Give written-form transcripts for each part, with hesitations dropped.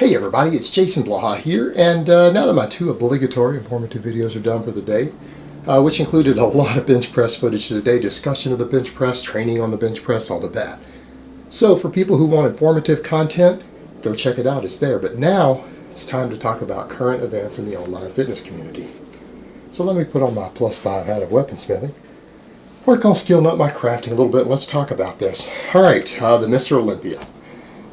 Hey everybody, it's Jason Blaha here, and now that my two obligatory informative videos are done for the day, which included a lot of bench press footage today, discussion of the bench press, training on the bench press, all of that. So for people who want informative content, go check it out, it's there. But now it's time to talk about current events in the online fitness community. So let me put on my +5 hat of weaponsmithing, work on skilling up my crafting a little bit, and let's talk about this. Alright, the Mr. Olympia.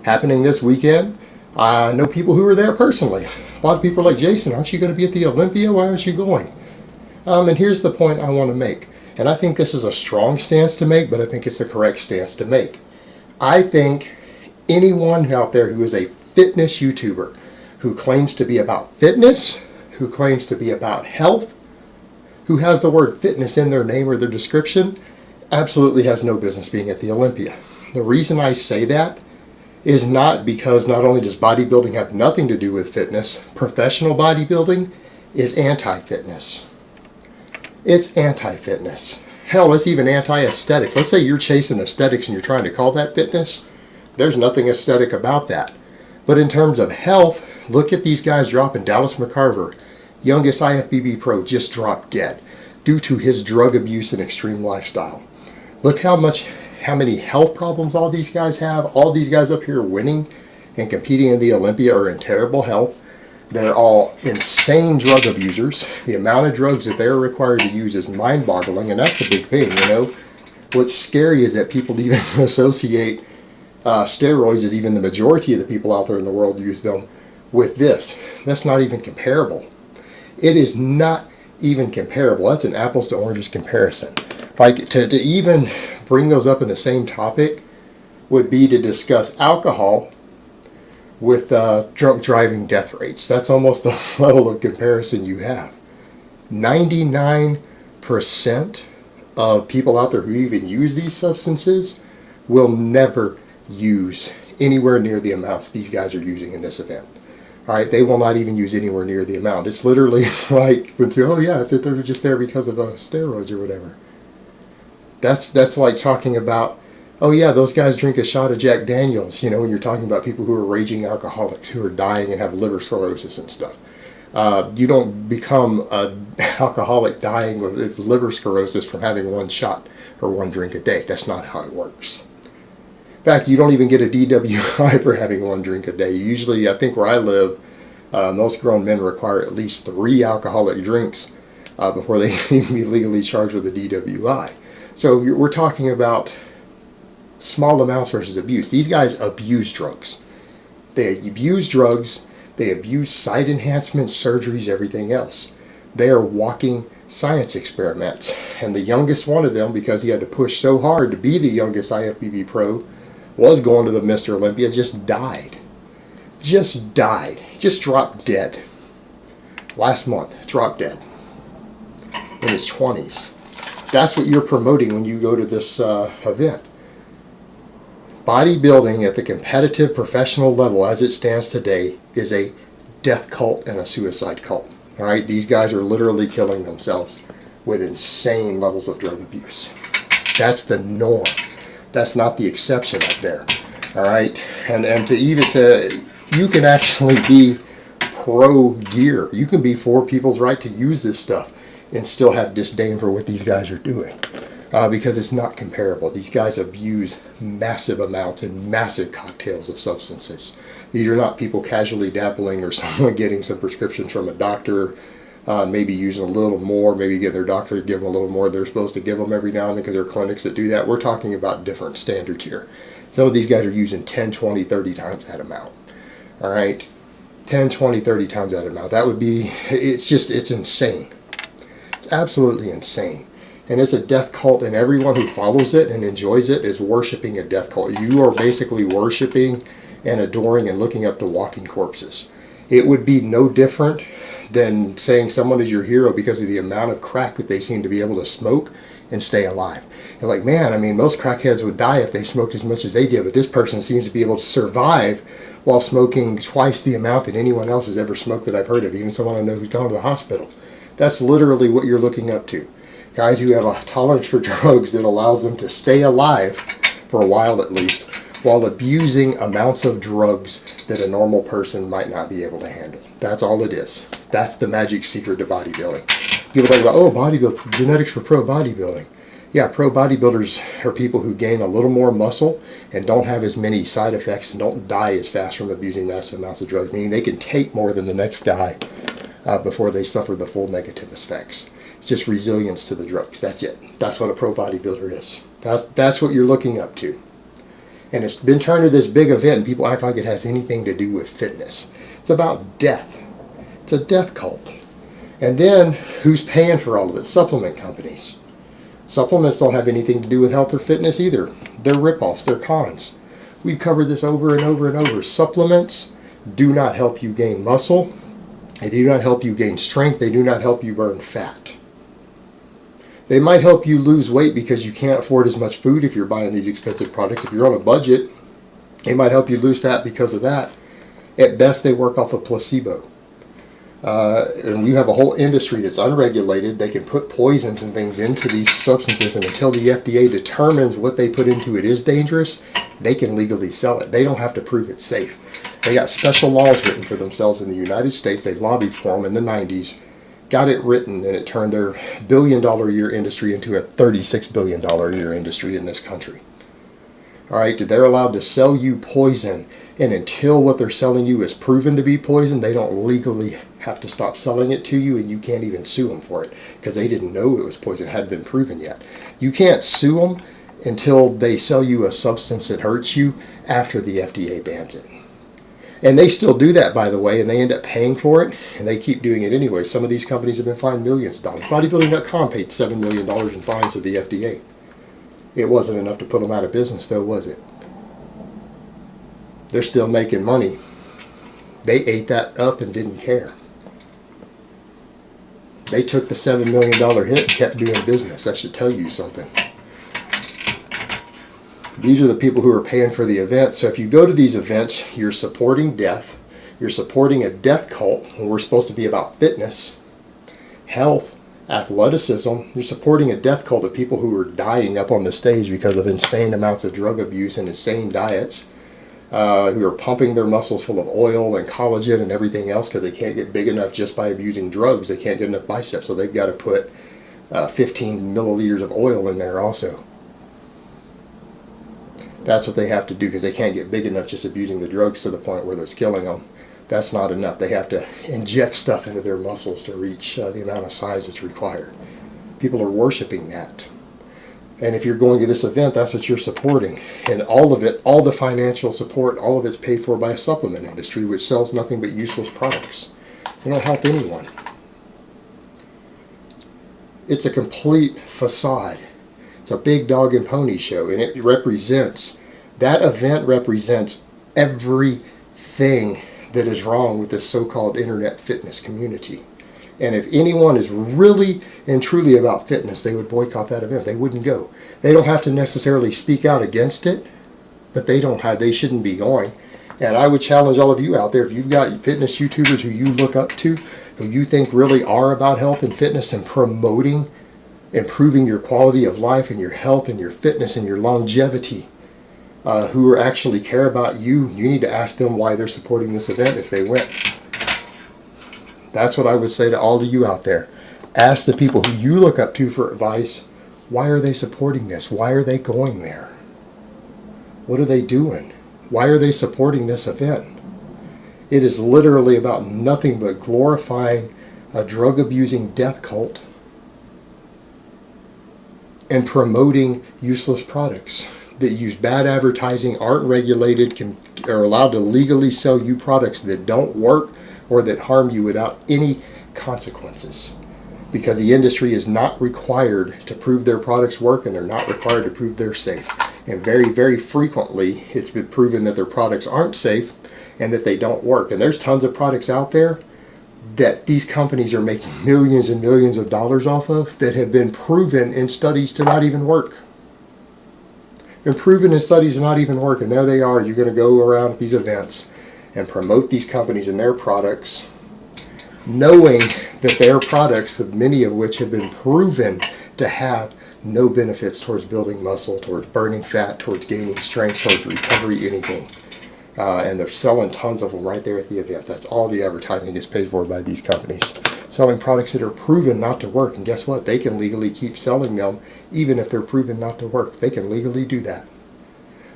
Happening this weekend. I know people who are there personally. A lot of people are like, Jason, aren't you going to be at the Olympia? Why aren't you going? And here's the point I want to make. And I think this is a strong stance to make, but I think it's the correct stance to make. I think anyone out there who is a fitness YouTuber, who claims to be about fitness, who claims to be about health, who has the word fitness in their name or their description, absolutely has no business being at the Olympia. The reason I say that is not because not only does bodybuilding have nothing to do with fitness, professional bodybuilding is anti-fitness. It's anti-fitness. Hell, it's even anti-aesthetics. Let's say you're chasing aesthetics and you're trying to call that fitness. There's nothing aesthetic about that. But in terms of health, look at these guys dropping. Dallas McCarver, youngest IFBB pro, just dropped dead due to his drug abuse and extreme lifestyle. Look how many health problems all these guys have. All these guys up here winning and competing in the Olympia are in terrible health. They're all insane drug abusers. The amount of drugs that they're required to use is mind-boggling, and that's the big thing, you know. What's scary is that people even associate steroids, as even the majority of the people out there in the world use them, with this. That's not even comparable. It is not even comparable. That's an apples to oranges comparison. Like, to even bring those up in the same topic would be to discuss alcohol with drunk driving death rates. That's almost the level of comparison you have. 99% of people out there who even use these substances will never use anywhere near the amounts these guys are using in this event. Alright, they will not even use anywhere near the amount. It's literally like, oh yeah, they're just there because of steroids or whatever. That's like talking about, oh yeah, those guys drink a shot of Jack Daniels, you know, when you're talking about people who are raging alcoholics, who are dying and have liver cirrhosis and stuff. You don't become an alcoholic dying with liver cirrhosis from having one shot or one drink a day. That's not how it works. In fact, you don't even get a DWI for having one drink a day. Usually, I think where I live, most grown men require at least 3 alcoholic drinks before they can even be legally charged with a DWI. So we're talking about small amounts versus abuse. These guys abuse drugs. They abuse drugs. They abuse site enhancements, surgeries, everything else. They are walking science experiments. And the youngest one of them, because he had to push so hard to be the youngest IFBB pro, was going to the Mr. Olympia, just died. Just died. He just dropped dead. Last month, dropped dead. In his 20s. That's what you're promoting when you go to this event. Bodybuilding at the competitive professional level as it stands today is a death cult and a suicide cult. Alright, these guys are literally killing themselves with insane levels of drug abuse. That's the norm. That's not the exception up there. Alright, and you can actually be pro gear. You can be for people's right to use this stuff and still have disdain for what these guys are doing. Because it's not comparable. These guys abuse massive amounts and massive cocktails of substances. These are not people casually dabbling or someone getting some prescriptions from a doctor, maybe using a little more, maybe get their doctor to give them a little more they're supposed to give them every now and then because there are clinics that do that. We're talking about different standards here. Some of these guys are using 10, 20, 30 times that amount. Alright? 10, 20, 30 times that amount. That would be, it's insane. It's absolutely insane. And it's a death cult, and everyone who follows it and enjoys it is worshiping a death cult. You are basically worshiping and adoring and looking up to walking corpses. It would be no different than saying someone is your hero because of the amount of crack that they seem to be able to smoke and stay alive. You're like, man, I mean, most crackheads would die if they smoked as much as they did, but this person seems to be able to survive while smoking twice the amount that anyone else has ever smoked that I've heard of, even someone I know who's gone to the hospital. That's literally what you're looking up to. Guys who have a tolerance for drugs that allows them to stay alive, for a while at least, while abusing amounts of drugs that a normal person might not be able to handle. That's all it is. That's the magic secret to bodybuilding. People think about, oh, bodybuilding, genetics for pro bodybuilding. Yeah, pro bodybuilders are people who gain a little more muscle and don't have as many side effects and don't die as fast from abusing massive amounts of drugs, meaning they can take more than the next guy before they suffer the full negative effects. It's just resilience to the drugs. That's it. That's what a pro bodybuilder is. That's what you're looking up to. And it's been turned into this big event, and people act like it has anything to do with fitness. It's about death. It's a death cult. And then, who's paying for all of it? Supplement companies. Supplements don't have anything to do with health or fitness either. They're ripoffs. They're cons. We've covered this over and over and over. Supplements do not help you gain muscle. They do not help you gain strength. They do not help you burn fat. They might help you lose weight because you can't afford as much food if you're buying these expensive products. If you're on a budget, they might help you lose fat because of that. At best, they work off a placebo. And you have a whole industry that's unregulated. They can put poisons and things into these substances, and until the FDA determines what they put into it is dangerous, they can legally sell it. They don't have to prove it's safe. They got special laws written for themselves in the United States. They lobbied for them in the 90s, got it written, and it turned their billion-dollar-a-year industry into a $36 billion-a-year industry in this country. All right, they're allowed to sell you poison, and until what they're selling you is proven to be poison, they don't legally have to stop selling it to you, and you can't even sue them for it because they didn't know it was poison. It hadn't been proven yet. You can't sue them until they sell you a substance that hurts you after the FDA bans it. And they still do that, by the way, and they end up paying for it, and they keep doing it anyway. Some of these companies have been fined millions of dollars. Bodybuilding.com paid $7 million in fines to the FDA. It wasn't enough to put them out of business, though, was it? They're still making money. They ate that up and didn't care. They took the $7 million hit and kept doing business. That should tell you something. These are the people who are paying for the event. So if you go to these events, you're supporting death. You're supporting a death cult when we're supposed to be about fitness, health, athleticism. You're supporting a death cult of people who are dying up on the stage because of insane amounts of drug abuse and insane diets, who are pumping their muscles full of oil and collagen and everything else because they can't get big enough just by abusing drugs. They can't get enough biceps, so they've got to put 15 milliliters of oil in there also. That's what they have to do because they can't get big enough just abusing the drugs to the point where it's killing them. That's not enough. They have to inject stuff into their muscles to reach the amount of size that's required. People are worshiping that. And if you're going to this event, that's what you're supporting. And all of it, all the financial support, all of it's paid for by a supplement industry which sells nothing but useless products. They don't help anyone. It's a complete facade. It's a big dog and pony show, and it represents, that event represents everything that is wrong with this so-called internet fitness community. And if anyone is really and truly about fitness, they would boycott that event. They wouldn't go. They don't have to necessarily speak out against it, but they shouldn't be going. And I would challenge all of you out there, if you've got fitness YouTubers who you look up to, who you think really are about health and fitness and promoting, improving your quality of life and your health and your fitness and your longevity, who actually care about you, you need to ask them why they're supporting this event if they went. That's what I would say to all of you out there. Ask the people who you look up to for advice, why are they supporting this? Why are they going there? What are they doing? Why are they supporting this event? It is literally about nothing but glorifying a drug-abusing death cult and promoting useless products that use bad advertising, aren't regulated, are allowed to legally sell you products that don't work or that harm you without any consequences. Because the industry is not required to prove their products work, and they're not required to prove they're safe. And very, very frequently, it's been proven that their products aren't safe and that they don't work. And there's tons of products out there that these companies are making millions and millions of dollars off of that have been proven in studies to not even work. Been proven in studies to not even work, and there they are. You're going to go around at these events and promote these companies and their products, knowing that their products, many of which have been proven to have No benefits towards building muscle, towards burning fat, towards gaining strength, towards recovery, anything. And they're selling tons of them right there at the event. That's all the advertising is paid for by these companies. Selling products that are proven not to work. And guess what? They can legally keep selling them even if they're proven not to work. They can legally do that.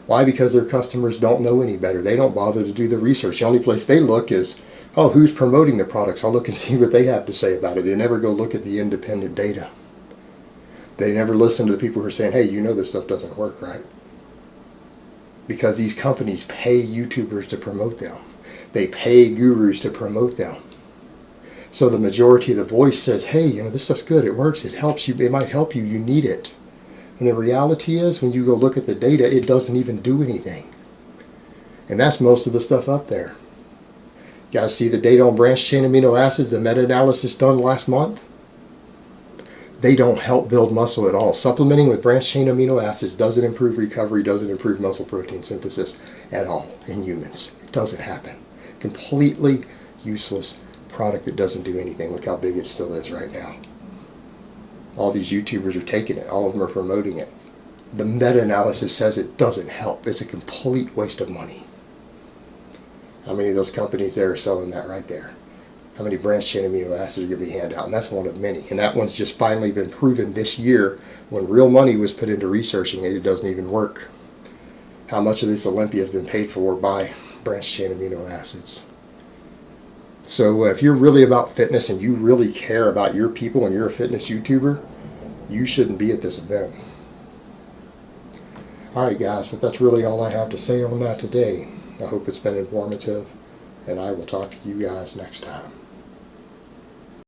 Why? Because their customers don't know any better. They don't bother to do the research. The only place they look is, oh, who's promoting the products? I'll look and see what they have to say about it. They never go look at the independent data. They never listen to the people who are saying, hey, you know this stuff doesn't work, right? Because these companies pay YouTubers to promote them. They pay gurus to promote them. So the majority of the voice says, hey, you know, this stuff's good, it works, it helps you, it might help you, you need it. And the reality is, when you go look at the data, it doesn't even do anything. And that's most of the stuff up there. You guys see the data on branched chain amino acids, the meta-analysis done last month? They don't help build muscle at all. Supplementing with branched chain amino acids doesn't improve recovery, doesn't improve muscle protein synthesis at all in humans. It doesn't happen. Completely useless product that doesn't do anything. Look how big it still is right now. All these YouTubers are taking it. All of them are promoting it. The meta-analysis says it doesn't help. It's a complete waste of money. How many of those companies there are selling that right there? How many branched chain amino acids are going to be handed out? And that's one of many. And that one's just finally been proven this year when real money was put into researching it. It doesn't even work. How much of this Olympia has been paid for by branched chain amino acids? So if you're really about fitness and you really care about your people and you're a fitness YouTuber, you shouldn't be at this event. Alright guys, but that's really all I have to say on that today. I hope it's been informative, and I will talk to you guys next time.